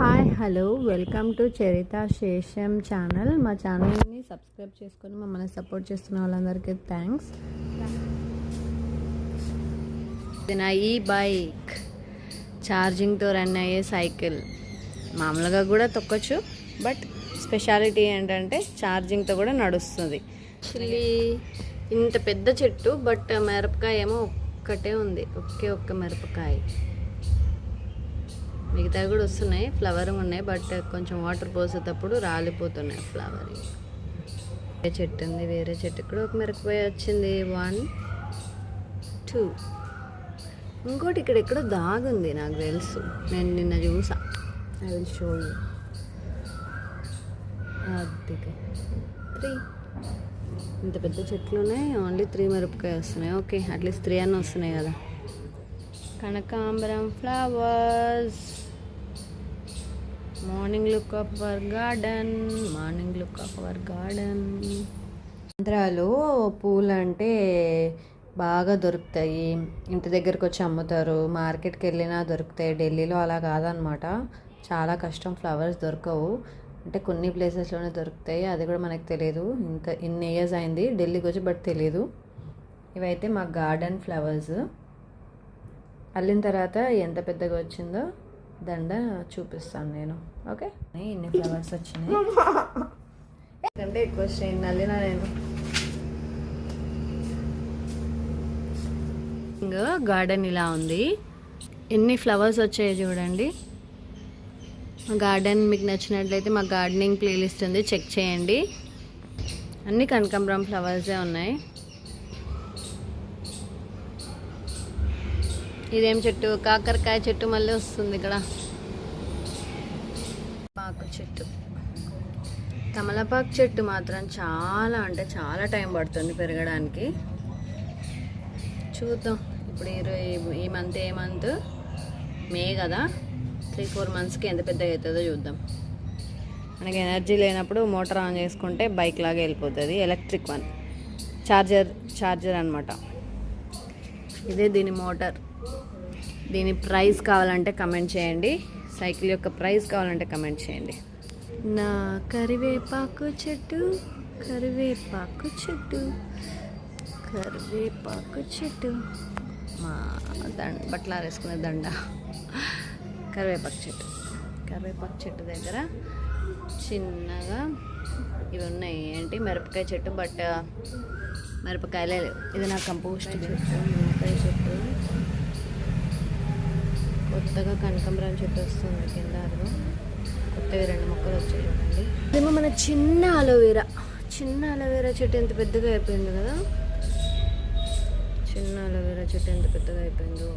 Hi hello welcome to చరిత శేషం channel. మా ఛానల్ని సబ్స్క్రైబ్ చేసుకొని మమ్మల్ని సపోర్ట్ చేస్తున్న వాళ్ళందరికీ థ్యాంక్స్. ఇది నా ఈ బైక్ ఛార్జింగ్తో రన్ అయ్యే సైకిల్. మామూలుగా కూడా తొక్కచ్చు, బట్ స్పెషాలిటీ ఏంటంటే ఛార్జింగ్తో కూడా నడుస్తుంది. యాక్చువల్లీ ఇంత పెద్ద చెట్టు, బట్ మిరపకాయ ఏమో ఒక్కటే ఉంది, ఒక్క మిరపకాయ. మిగతా కూడా వస్తున్నాయి, ఫ్లవరింగ్ ఉన్నాయి, బట్ కొంచెం వాటర్ పోసేటప్పుడు రాలిపోతున్నాయి ఫ్లవర్. వేరే చెట్టు ఉంది, వేరే చెట్టు కూడా ఒక మిరపకాయ వచ్చింది. 1 2 ఇంకోటి ఇక్కడ ఎక్కడో దాగుంది, నాకు తెలుసు, నేను నిన్న చూసా. I will show you. అది 3 ఇంత పెద్ద చెట్లు ఉన్నాయి, ఓన్లీ 3 మిరపకాయ వస్తున్నాయి. ఓకే, అట్లీస్ట్ 3 అన్న వస్తున్నాయి కదా. కనకాంబరం flowers. Morning look of our garden, morning look of our garden. ఆంధ్రాలో పూలు అంటే బాగా దొరుకుతాయి, ఇంటి దగ్గరకు వచ్చి అమ్ముతారు, మార్కెట్కి వెళ్ళినా దొరుకుతాయి. ఢిల్లీలో అలా కాదనమాట, చాలా కష్టం, ఫ్లవర్స్ దొరకవు. అంటే కొన్ని ప్లేసెస్లోనే దొరుకుతాయి, అది కూడా మనకు తెలియదు. ఇన్ని ఇయర్స్ అయింది ఢిల్లీకి వచ్చి, బట్ తెలియదు. ఇవైతే మా గార్డెన్ ఫ్లవర్స్. అల్లిన తర్వాత ఎంత పెద్దగా వచ్చిందో దండ చూపిస్తాను నేను. ఓకే, ఇన్ని ఫ్లవర్స్ వచ్చినాయి, ఎందుకంటే ఎక్కువ స్ట్రెయిన్ అల్లినా నేను. గార్డెన్ ఇలా ఉంది, ఎన్ని ఫ్లవర్స్ వచ్చాయి చూడండి. మా గార్డెన్ మీకు నచ్చినట్లయితే మా గార్డెనింగ్ ప్లేలిస్ట్ ఉంది, చెక్ చేయండి. అన్ని కనకాంబరం ఫ్లవర్సే ఉన్నాయి. ఇదేం చెట్టు? కాకరకాయ చెట్టు మళ్ళీ వస్తుంది ఇక్కడ. పాకు చెట్టు, తమలపాకు చెట్టు మాత్రం చాలా అంటే చాలా టైం పడుతుంది పెరగడానికి. చూద్దాం, ఇప్పుడు ఈ మంత్ ఏ మంత్? మే కదా, 3-4 మంత్స్కి ఎంత పెద్దగా అవుతుందో చూద్దాం. మనకి ఎనర్జీ లేనప్పుడు మోటార్ ఆన్ చేసుకుంటే బైక్ లాగా వెళ్ళిపోతుంది. ఎలక్ట్రిక్ వన్, చార్జర్ అనమాట. ఇదే దీని మోటార్. దీని ప్రైస్ కావాలంటే కమెంట్ చేయండి, సైకిల్ యొక్క ప్రైస్ కావాలంటే కమెంట్ చేయండి. నా కరివేపాకు చెట్టు, కరివేపాకు చెట్టు, కరివేపాకు చెట్టు, మా బట్టలు ఆరేసుకునే దండ. కరివేపాకు చెట్టు, కరివేపాకు చెట్టు దగ్గర చిన్నగా ఇవి ఉన్నాయి. ఏంటి? మిరపకాయ చెట్టు, బట్ మిరపకాయలే లేవు. ఇది నా కంపోస్ట్ చెట్టు, మిరపకాయ చెట్టు. కొత్తగా కనకాంబరం చెట్టు వస్తుంది కింద, అదిగో కొత్తవి 2 మొక్కలు వచ్చాయి చూడండి. ఇదేమో మన చిన్న అలోవెరా చెట్టు ఎంత పెద్దగా అయిపోయింది కదా. చిన్న అలోవెరా చెట్టు ఎంత పెద్దగా అయిపోయిందో.